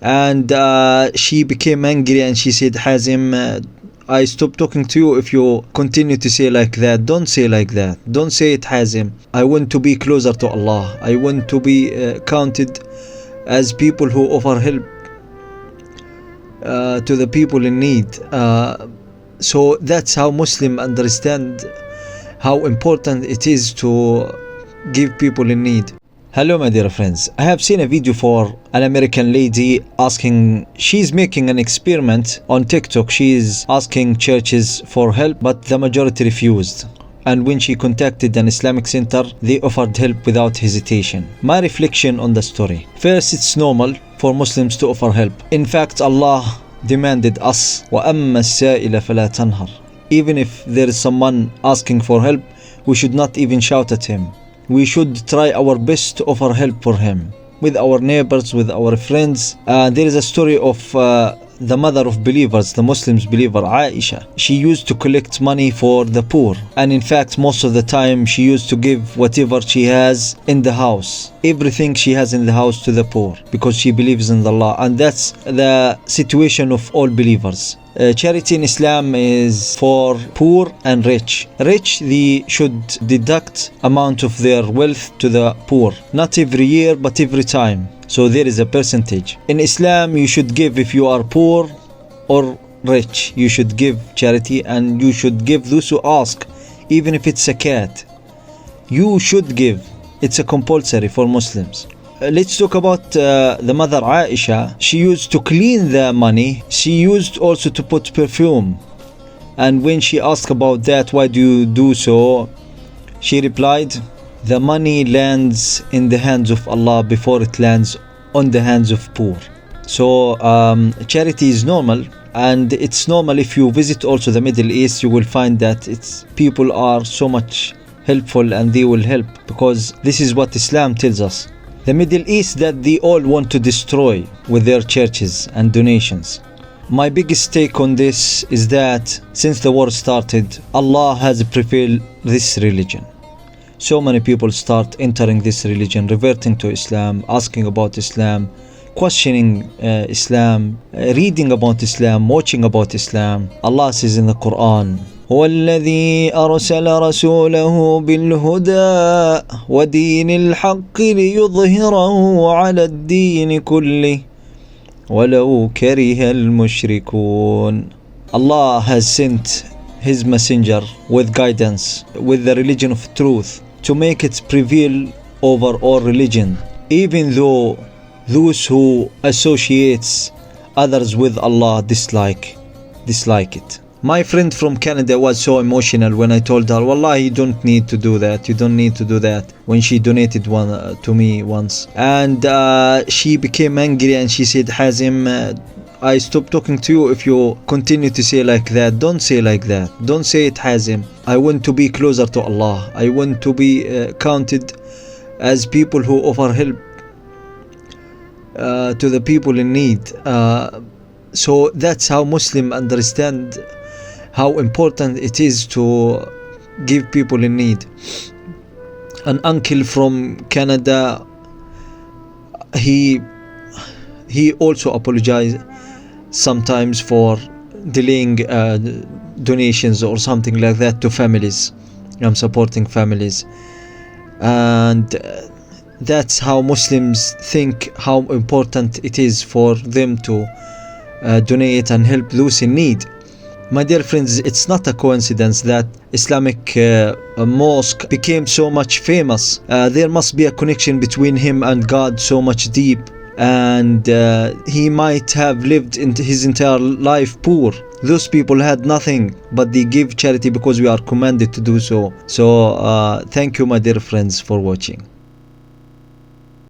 And she became angry and she said, Hazim, I stop talking to you if you continue to say like that. Don't say like that. Don't say it, Hazim. I want to be closer to Allah. I want to be counted as people who offer help to the people in need. So that's how Muslims understand how important it is to give people in need. Hello my dear friends, I have seen a video for an American lady asking, she's making an experiment on TikTok. She is asking churches for help, but the majority refused. And when she contacted an Islamic center, they offered help without hesitation. My reflection on the story. First, it's normal for Muslims to offer help. In fact, Allah demanded us, وَأَمَّا السَّائِلَ فَلَا تَنْهَرْ. Even if there is someone asking for help, we should not even shout at him. We should try our best to offer help for him, with our neighbors, with our friends. There is a story of the mother of believers, the Muslims believer, Aisha. She used to collect money for the poor, and in fact most of the time she used to give whatever she has in the house, everything she has in the house, to the poor, because she believes in Allah. And that's the situation of all believers. Charity in Islam is for poor and rich. Rich, they should deduct amount of their wealth to the poor, not every year but every time. So there is a percentage. In Islam, you should give if you are poor or rich. You should give charity, and you should give those who ask, even if it's a cat. You should give. It's a compulsory for Muslims. Let's talk about the mother Aisha. She used to clean the money. She used also to put perfume. And when she asked about that, why do you do so? She replied, the money lands in the hands of Allah before it lands on the hands of poor. So charity is normal, and it's normal. If you visit also the Middle East, you will find that people are so much helpful, and they will help, because this is what Islam tells us. The Middle East that they all want to destroy with their churches and donations. My biggest take on this is that since the war started, Allah has prevailed this religion. So many people start entering this religion, reverting to Islam, asking about Islam, questioning Islam, reading about Islam, watching about Islam. Allah says in the Qur'an, هو الذي أرسل رسوله بالهدى ودين الحق ليظهره على الدين كله ولو كره المشركون. Allah has sent His messenger with guidance, with the religion of truth, to make it prevail over all religion, even though those who associate others with Allah dislike it. My friend from Canada was so emotional when I told her, Wallahi, you don't need to do that. You don't need to do that. When she donated one to me once. And she became angry and she said, Hazim, I stop talking to you if you continue to say like that. Don't say like that. Don't say it, Hazim. I want to be closer to Allah. I want to be counted as people who offer help to the people in need. So that's how Muslims understand how important it is to give people in need. An uncle from Canada, he also apologized sometimes for delaying donations or something like that to families. I'm supporting families, and that's how Muslims think how important it is for them to donate and help those in need. My dear friends, it's not a coincidence that Islamic mosque became so much famous. There must be a connection between him and God so much deep, and he might have lived his entire life poor. Those people had nothing, but they give charity because we are commanded to do so. So thank you, my dear friends, for watching.